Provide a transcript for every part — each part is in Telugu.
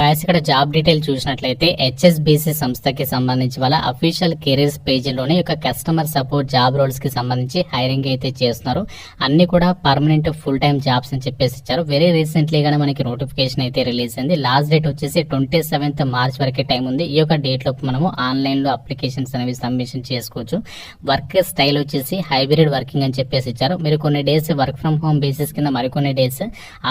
గాయస్ ఇక్కడ జాబ్ డీటెయిల్ చూసినట్లయితే హెచ్ఎస్బిసి సంస్థకి సంబంధించి వాళ్ళ అఫీషియల్ కెరీర్స్ పేజీలోనే ఒక కస్టమర్ సపోర్ట్ జాబ్ రోల్స్ కి సంబంధించి హైరింగ్ అయితే చేస్తున్నారు. అన్ని కూడా పర్మనెంట్ ఫుల్ టైమ్ జాబ్స్ అని చెప్పేసి ఇచ్చారు. వెరీ రీసెంట్లీ గానే మనకి నోటిఫికేషన్ అయితే రిలీజ్ అయింది. లాస్ట్ డేట్ వచ్చేసి 27th మార్చ్ వరకే టైం ఉంది. ఈ యొక్క డేట్ లోపు మనము ఆన్లైన్ లో అప్లికేషన్స్ అనేవి సబ్మిషన్ చేసుకోవచ్చు. వర్క్ స్టైల్ వచ్చేసి హైబ్రిడ్ వర్కింగ్ అని చెప్పేసి ఇచ్చారు. మీరు కొన్ని days work from home basis కింద మరికొన్ని డేస్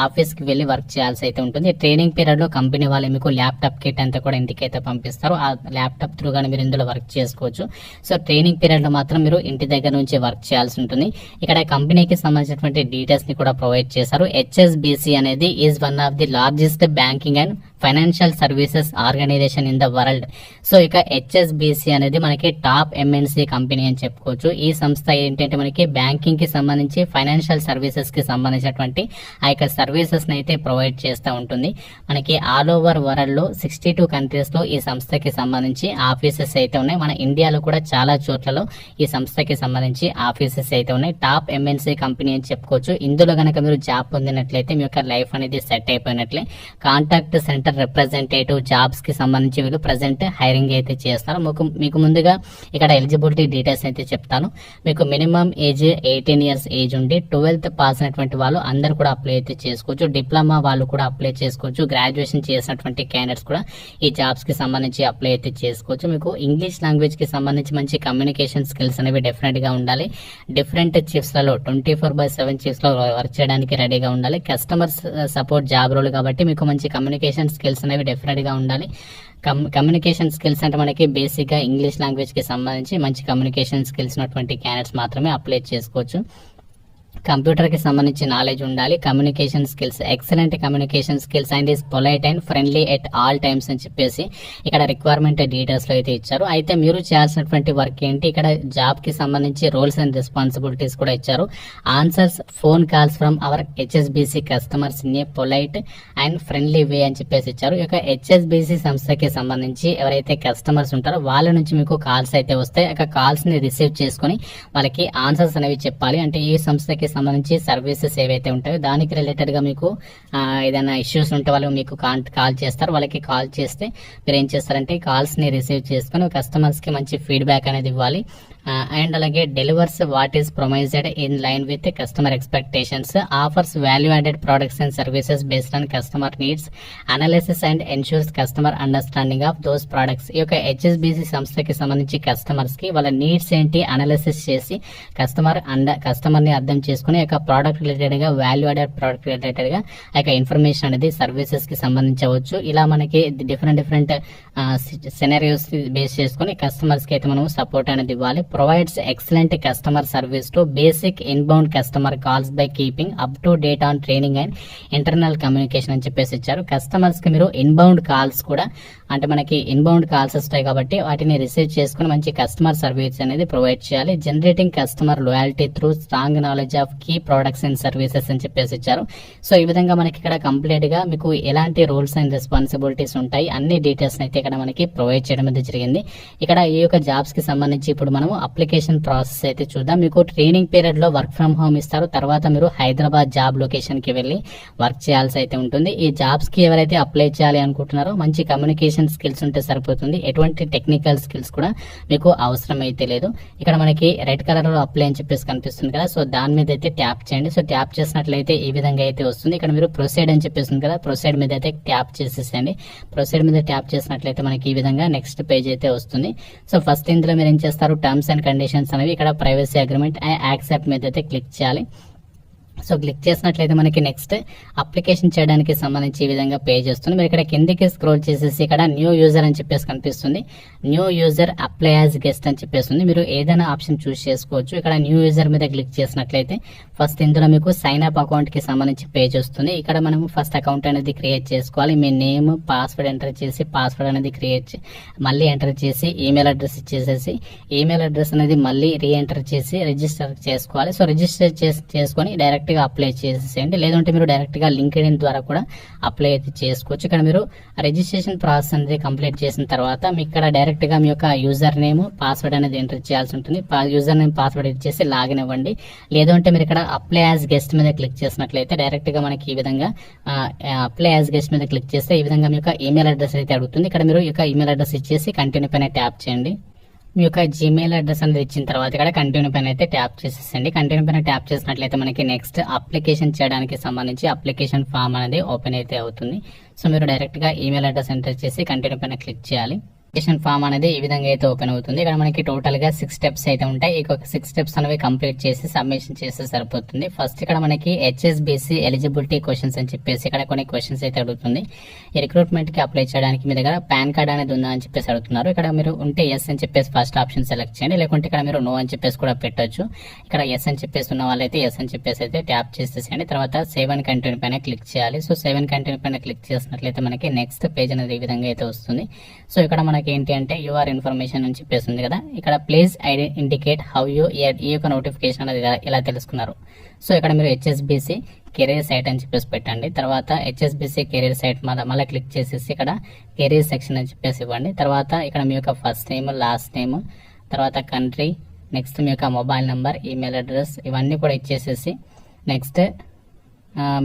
ఆఫీస్ కి వెళ్లి వర్క్ చేయాల్సి అయితే ఉంటుంది. ట్రైనింగ్ పీరియడ్ లో కంపెనీ వాళ్ళు మీకు ల్యాప్టాప్ కిట్ అంతా కూడా ఇంటికి అయితే పంపిస్తారు. ఆ ల్యాప్టాప్ త్రూ గానీ మీరు ఇందులో వర్క్ చేసుకోవచ్చు. సో ట్రైనింగ్ పీరియడ్ లో మాత్రం మీరు ఇంటి దగ్గర నుంచి వర్క్ చేయాల్సి ఉంటుంది. ఇక్కడ కంపెనీకి సంబంధించినటువంటి డీటెయిల్స్ ని కూడా ప్రొవైడ్ చేశారు. హెచ్ఎస్బిసి అనేది is one of the largest banking and financial services organisation in the world. So ఇక హెచ్ఎస్బిసి అనేది మనకి టాప్ ఎంఎన్సి కంపెనీ అని చెప్పుకోవచ్చు. ఈ సంస్థ ఏంటంటే మనకి బ్యాంకింగ్ కి సంబంధించి ఫైనాన్షియల్ సర్వీసెస్ కి సంబంధించినటువంటి ఆ యొక్క సర్వీసెస్ ని అయితే ప్రొవైడ్ చేస్తూ ఉంటుంది. మనకి ఆల్ ఓవర్ వరల్డ్ లో 62 కంట్రీస్ లో ఈ సంస్థకి సంబంధించి ఆఫీసెస్ అయితే ఉన్నాయి. మన ఇండియాలో కూడా చాలా చోట్లలో ఈ సంస్థకి సంబంధించి ఆఫీసెస్ అయితే ఉన్నాయి. టాప్ ఎంఎన్సి కంపెనీ అని చెప్పుకోవచ్చు. ఇందులో కనుక మీరు జాబ్ పొందినట్లయితే మీ యొక్క లైఫ్ అనేది సెట్ అయిపోయినట్లే. కాంటాక్ట్ సెంటర్ రిప్రజెంటేటివ్ జాబ్స్ కి సంబంధించి వీళ్ళు ప్రజెంట్ హైరింగ్ అయితే చేస్తున్నారు. మీకు ముందుగా ఇక్కడ ఎలిజిబిలిటీ డీటెయిల్స్ అయితే చెప్తాను. మీకు మినిమం ఏజ్ 18 ఇయర్స్ ఏజ్ ఉండి 12th పాస్ అయినటువంటి వాళ్ళు అందరు కూడా అప్లై అయితే చేసుకోవచ్చు. డిప్లొమా వాళ్ళు కూడా అప్లై చేసుకోవచ్చు. గ్రాడ్యుయేషన్ చేసినటువంటి క్యాండిడేట్స్ కూడా ఈ జాబ్స్ కి సంబంధించి అప్లై అయితే చేసుకోవచ్చు. మీకు ఇంగ్లీష్ లాంగ్వేజ్ కి సంబంధించి మంచి కమ్యూనికేషన్ స్కిల్స్ అనేవి డెఫినెట్ గా ఉండాలి. డిఫరెంట్ చిప్స్ లలో 24/7 చిప్స్ లో వర్క్ చేయడానికి రెడీగా ఉండాలి. కస్టమర్ సపోర్ట్ జాబ్ రోల్ కాబట్టి మీకు మంచి కమ్యూనికేషన్ స్కిల్స్ అనేవి డెఫినెట్ గా ఉండాలి. కమ్యూనికేషన్ స్కిల్స్ అంటే మనకి బేసిక్ గా ఇంగ్లీష్ లాంగ్వేజ్ కి సంబంధించి మంచి కమ్యూనికేషన్ స్కిల్స్ ఉన్నటువంటి క్యాండిడేట్స్ మాత్రమే అప్లై చేసుకోవచ్చు. కంప్యూటర్ కి సంబంధించి నాలెడ్జ్ ఉండాలి. Communication skills excellent communication skills and is polite and friendly at all times అని చెప్పేసి ఇక్కడ రిక్వైర్మెంట్ డీటెయిల్స్ లో అయితే ఇచ్చారు. అయితే మీరు చేయాల్సినటువంటి వర్క్ ఏంటి, ఇక్కడ జాబ్ కి సంబంధించి రోల్స్ అండ్ రెస్పాన్సిబిలిటీస్ కూడా ఇచ్చారు. Answers phone calls from our HSBC customers in a polite and friendly way అని చెప్పేసి ఇచ్చారు. ఇక హెచ్ఎస్బిసి సంస్థకి సంబంధించి ఎవరైతే కస్టమర్స్ ఉంటారో వాళ్ళ నుంచి మీకు కాల్స్ అయితే వస్తాయి. ఇక కాల్స్ ని రిసీవ్ చేసుకుని వాళ్ళకి ఆన్సర్స్ అనేవి చెప్పాలి. అంటే ఈ సంస్థకి సంబంధించి సర్వీసెస్ ఏవైతే ఉంటాయో దానికి రిలేటెడ్ గా మీకు ఏదైనా ఇష్యూస్ ఉంటే వాళ్ళు మీకు కాల్ చేస్తారు. వాళ్ళకి కాల్ చేస్తే మీరు ఏం చేస్తారంటే కాల్స్ ని రిసీవ్ చేసుకుని కస్టమర్స్ కి మంచి ఫీడ్బ్యాక్ అనేది ఇవ్వాలి. అండ్ అలాగే delivers what is promised in line with customer expectations, offers value added products and services based on customer needs, analysis and ensures customer understanding of those products. ఈ యొక్క హెచ్ఎస్బిసి సంస్థకి సంబంధించి కస్టమర్స్ కి వాళ్ళ నీడ్స్ ఏంటి అనాలిసిస్ చేసి కస్టమర్ ని అర్థం చేసుకుని యొక్క ప్రోడక్ట్ రిలేటెడ్ గా వాల్యూ యాడెడ్ ప్రోడక్ట్ రిలేటెడ్ గా ఆ యొక్క ఇన్ఫర్మేషన్ అనేది సర్వీసెస్ కి సంబంధించవచ్చు. ఇలా మనకి డిఫరెంట్ సినారియోస్ బేస్ చేసుకుని కస్టమర్స్ కి అయితే మనం సపోర్ట్ అనేది ఇవ్వాలి. Provides excellent customer service to basic inbound customer calls by keeping up to date on training and internal communication అని చెప్పేసి ఇచ్చారు. కస్టమర్స్ కి మీరు ఇన్బౌండ్ కాల్స్ కూడా అంటే మనకి ఇన్బౌండ్ కాల్స్ వస్తాయి కాబట్టి వాటిని రిసీవ్ చేసుకుని మంచి కస్టమర్ సర్వీస్ అనేది ప్రొవైడ్ చేయాలి. Generating customer loyalty through strong knowledge of key products and services అని చెప్పేసి ఇచ్చారు. సో ఈ విధంగా మనకి ఇక్కడ కంప్లీట్ గా మీకు ఎలాంటి రోల్స్ అండ్ రెస్పాన్సిబిలిటీస్ ఉంటాయి అన్ని డీటెయిల్స్ అయితే ఇక్కడ మనకి ప్రొవైడ్ చేయడం అయితే జరిగింది. ఇక్కడ ఈ యొక్క జాబ్స్ కి సంబంధించి ఇప్పుడు మనం అప్లికేషన్ ప్రాసెస్ అయితే చూద్దాం. మీకు ట్రైనింగ్ పీరియడ్ లో వర్క్ ఫ్రమ్ హోమ్ ఇస్తారు. తర్వాత మీరు హైదరాబాద్ జాబ్ లొకేషన్ కి వెళ్లి వర్క్ చేయాల్సి అయితే ఉంటుంది. ఈ జాబ్స్ కి ఎవరైతే అప్లై చేయాలి అనుకుంటున్నారో మంచి కమ్యూనికేషన్ స్కిల్స్ ఉంటే సరిపోతుంది. ఎటువంటి టెక్నికల్ స్కిల్స్ కూడా మీకు అవసరం అయితే లేదు. ఇక్కడ మనకి రెడ్ కలర్ లో అప్లై అని చెప్పేసి కనిపిస్తుంది కదా, సో దాని మీద అయితే ట్యాప్ చేయండి. సో ట్యాప్ చేసినట్లయితే ఈ విధంగా అయితే వస్తుంది. ఇక్కడ మీరు ప్రొసీడ్ అని చెప్పేస్తుంది కదా, ప్రొసీడ్ మీద అయితే ట్యాప్ చేసేసండి. ప్రొసీడ్ మీద ట్యాప్ చేసినట్లయితే మనకి ఈ విధంగా నెక్స్ట్ పేజ్ అయితే వస్తుంది. సో ఫస్ట్ ఇందులో మీరు ఏం చేస్తారు, టర్మ్స్ అండ్ కండిషన్స్ అనేవి ఇక్కడ ప్రైవసీ అగ్రిమెంట్ యాక్సెప్ట్ మీద అయితే క్లిక్ చేయాలి. సో క్లిక్ చేసినట్లయితే మనకి నెక్స్ట్ అప్లికేషన్ చేయడానికి సంబంధించి ఈ విధంగా పేజ్ వస్తుంది. మీరు ఇక్కడ కిందికి స్క్రోల్ చేసేసి ఇక్కడ న్యూ యూజర్ అని చెప్పేసి కనిపిస్తుంది. New user apply as guest అని చెప్పేస్తుంది. మీరు ఏదైనా ఆప్షన్ చూస్ చేసుకోవచ్చు. ఇక్కడ న్యూ యూజర్ మీద క్లిక్ చేసినట్లయితే ఫస్ట్ ఇందులో మీకు సైన్ అప్ అకౌంట్ కి సంబంధించి పేజ్ వస్తుంది. ఇక్కడ మనం ఫస్ట్ అకౌంట్ అనేది క్రియేట్ చేసుకోవాలి. మీ నేమ్ పాస్వర్డ్ ఎంటర్ చేసి పాస్వర్డ్ అనేది మళ్ళీ ఎంటర్ చేసి ఈమెయిల్ అడ్రస్ ఇచ్చేసేసి ఈమెయిల్ అడ్రస్ అనేది మళ్ళీ రీ ఎంటర్ చేసి రిజిస్టర్ చేసుకోవాలి. సో రిజిస్టర్ చేసుకొని డైరెక్ట్ డైరెక్ట్గా అప్లై చేసేసేయండి. లేదంటే మీరు డైరెక్ట్గా లింక్డ్ఇన్ ద్వారా కూడా అప్లై అయితే చేసుకోవచ్చు. ఇక్కడ మీరు రిజిస్ట్రేషన్ ప్రాసెస్ అనేది కంప్లీట్ చేసిన తర్వాత మీకు ఇక్కడ డైరెక్ట్గా మీ యొక్క యూజర్ నేమ్ పాస్వర్డ్ అనేది ఎంటర్ చేయాల్సి ఉంటుంది. యూజర్ నేమ్ పాస్వర్డ్ ఇచ్చేసి లాగిన్ అవ్వండి. లేదంటే మీరు ఇక్కడ అప్లై యాజ్ గెస్ట్ మీద క్లిక్ చేసినట్లయితే డైరెక్ట్గా మనకి ఈ విధంగా అప్లై యాజ్ గెస్ట్ మీద క్లిక్ చేస్తే ఈ విధంగా మీ యొక్క ఈమెయిల్ అడ్రస్ అయితే అడుగుతుంది. ఇక్కడ మీరు ఈ యొక్క ఈమెయిల్ అడ్రస్ ఇచ్చేసి కంటిన్యూ పైన ట్యాప్ చేయండి. మీ యొక్క జీమెయిల్ అడ్రస్ అనేది ఇచ్చిన తర్వాత ఇక్కడ కంటిన్యూ పైన అయితే ట్యాప్ చేసేసండి. కంటిన్యూ పైన ట్యాప్ చేసినట్లయితే మనకి నెక్స్ట్ అప్లికేషన్ చేయడానికి సంబంధించి అప్లికేషన్ ఫామ్ అనేది ఓపెన్ అయితే అవుతుంది. సో మీరు డైరెక్ట్గా ఈమెయిల్ అడ్రస్ ఎంటర్ చేసి కంటిన్యూ పైన క్లిక్ చేయాలి. అప్లికేషన్ ఫామ్ అనేది ఈ విధంగా అయితే ఓపెన్ అవుతుంది. ఇక్కడ మనకి టోటల్ గా 6 స్టెప్స్ అయితే ఉంటాయి. ఈ 6 స్టెప్స్ అనేవి కంప్లీట్ చేసి సబ్మిషన్ చేస్తే సరిపోతుంది. ఫస్ట్ ఇక్కడ మనకి HSBC ఎలిజిబిలిటీ క్వశ్చన్స్ అని చెప్పేసి ఇక్కడ కొన్ని క్వశ్చన్స్ అయితే అడుగుతుంది. ఈ రిక్రూట్మెంట్ కి అప్లై చేయడానికి మీ దగ్గర పాన్ కార్డ్ అనేది ఉందా అని చెప్పేసి అడుగుతున్నారు. ఇక్కడ మీరు ఉంటే ఎస్ అని చెప్పేసి ఫస్ట్ ఆప్షన్ సెలెక్ట్ చేయండి. లేకుంటే ఇక్కడ మీరు నో అని చెప్పేసి కూడా పెట్టొచ్చు. ఇక్కడ ఎస్ అని చెప్పేసి ఉన్న వాళ్ళైతే ఎస్ అని చెప్పేసి అయితే ట్యాప్ చేసేసేయండి. తర్వాత సేవ్ అండ్ కంటిన్యూ పైన క్లిక్ చేయాలి. సో సేవ్ అండ్ కంటిన్యూ పైన క్లిక్ చేసినట్లయితే మనకి నెక్స్ట్ పేజ్ అనేది ఈ విధంగా అయితే వస్తుంది. సో ఇక్కడ మనకి ఏంటి అంటే యూఆర్ ఇన్ఫర్మేషన్ అని చెప్పేసి ఉంది కదా, ఇక్కడ ప్లీజ్ ఇండికేట్ హౌ యూ ఈ యొక్క నోటిఫికేషన్ అనేది ఎలా తెలుసుకున్నారు. సో ఇక్కడ మీరు HSBC కెరీర్ సైట్ అని చెప్పేసి పెట్టండి. తర్వాత HSBC కెరీర్ సైట్ మళ్ళీ క్లిక్ చేసేసి ఇక్కడ కెరీర్ సెక్షన్ అని చెప్పేసి ఇవ్వండి. తర్వాత ఇక్కడ మీ యొక్క ఫస్ట్ నేమ్, లాస్ట్ నేమ్, తర్వాత కంట్రీ, నెక్స్ట్ మీ యొక్క మొబైల్ నెంబర్, ఈమెయిల్ అడ్రస్ ఇవన్నీ కూడా ఇచ్చేసేసి నెక్స్ట్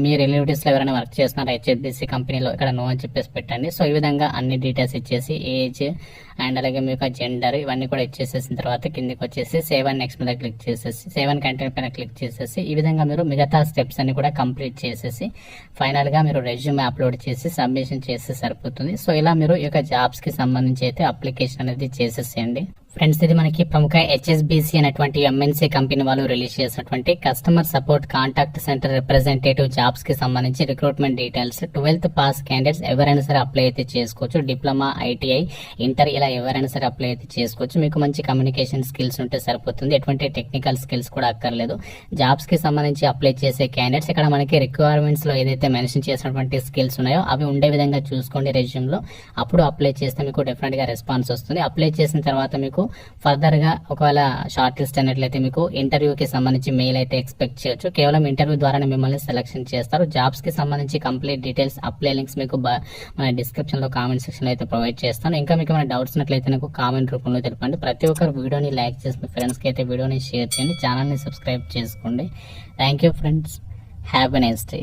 మీ రిలేటివ్స్ లో ఎవరైనా వర్క్ చేస్తున్నారు HSBC కంపెనీలో ఇక్కడ నో అని చెప్పేసి పెట్టండి. సో ఈ విధంగా అన్ని డీటెయిల్స్ ఇచ్చేసి ఏజ్ అండ్ అలాగే మీ యొక్క జెండర్ ఇవన్నీ కూడా ఇచ్చేసేసిన తర్వాత కిందికి వచ్చేసి సేవ్ అండ్ నెక్స్ట్ మీద క్లిక్ చేసేసి సేవ్ అండ్ కంటిన్యూ పైన క్లిక్ చేసేసి ఈ విధంగా మీరు మిగతా స్టెప్స్ అన్ని కూడా కంప్లీట్ చేసేసి ఫైనల్ గా మీరు రెజ్యూమ్ అప్లోడ్ చేసి సబ్మిషన్ చేస్తే సరిపోతుంది. సో ఇలా మీరు ఈ యొక్క జాబ్స్ కి సంబంధించి అయితే అప్లికేషన్ అనేది చేసేసేయండి. ఫ్రెండ్స్, ఇది మనకి ప్రముఖ HSBC అనేటువంటి MNC కంపెనీ వాళ్ళు రిలీజ్ చేసినటువంటి customer support contact center representative jobs కి సంబంధించి recruitment details. 12th pass candidates ఎవరైనా సరే అప్లై అయితే చేసుకోవచ్చు. డిప్లొమా, ITI, ఇంటర్ ఇలా ఎవరైనా సరే అప్లై అయితే చేసుకోవచ్చు. మీకు మంచి కమ్యూనికేషన్ స్కిల్స్ ఉంటే సరిపోతుంది. ఎటువంటి టెక్నికల్ స్కిల్స్ కూడా అక్కర్లేదు. జాబ్స్ కి సంబంధించి అప్లై చేసే క్యాండిడేట్స్ ఇక్కడ మనకి రిక్వైర్మెంట్స్ లో ఏదైతే మెన్షన్ చేసినటువంటి స్కిల్స్ ఉన్నాయో అవి ఉండే విధంగా చూసుకోండి రెజ్యూమ్ లో. అప్పుడు అప్లై చేస్తే మీకు డెఫినెట్ గా రెస్పాన్స్ వస్తుంది. అప్లై చేసిన తర్వాత మీకు ఫర్దర్ గా ఒకవేళ షార్ట్ లిస్ట్ అయినట్లయితే మీకు ఇంటర్వ్యూకి సంబంధించి మెయిల్ అయితే ఎక్స్పెక్ట్ చేయొచ్చు. కేవలం ఇంటర్వ్యూ ద్వారానే మిమ్మల్ని సెలెక్షన్ చేస్తారు. జాబ్స్ కి సంబంధించి కంప్లీట్ డీటెయిల్స్, అప్లై లింక్స్ మీకు మన డిస్క్రిప్షన్ లో కామెంట్ సెక్షన్ లో అయితే ప్రొవైడ్ చేస్తాను. ఇంకా మీకు ఏమైనా డౌట్స్ ఉన్నట్లయితే నాకు కామెంట్ రూపంలో తెలపండి. ప్రతి ఒక్కరు వీడియోని లైక్ చేసి మీ ఫ్రెండ్స్ కి అయితే వీడియోని షేర్ చేయండి. ఛానల్ ని సబ్స్క్రైబ్ చేసుకోండి. Thank you friends. Have a nice day.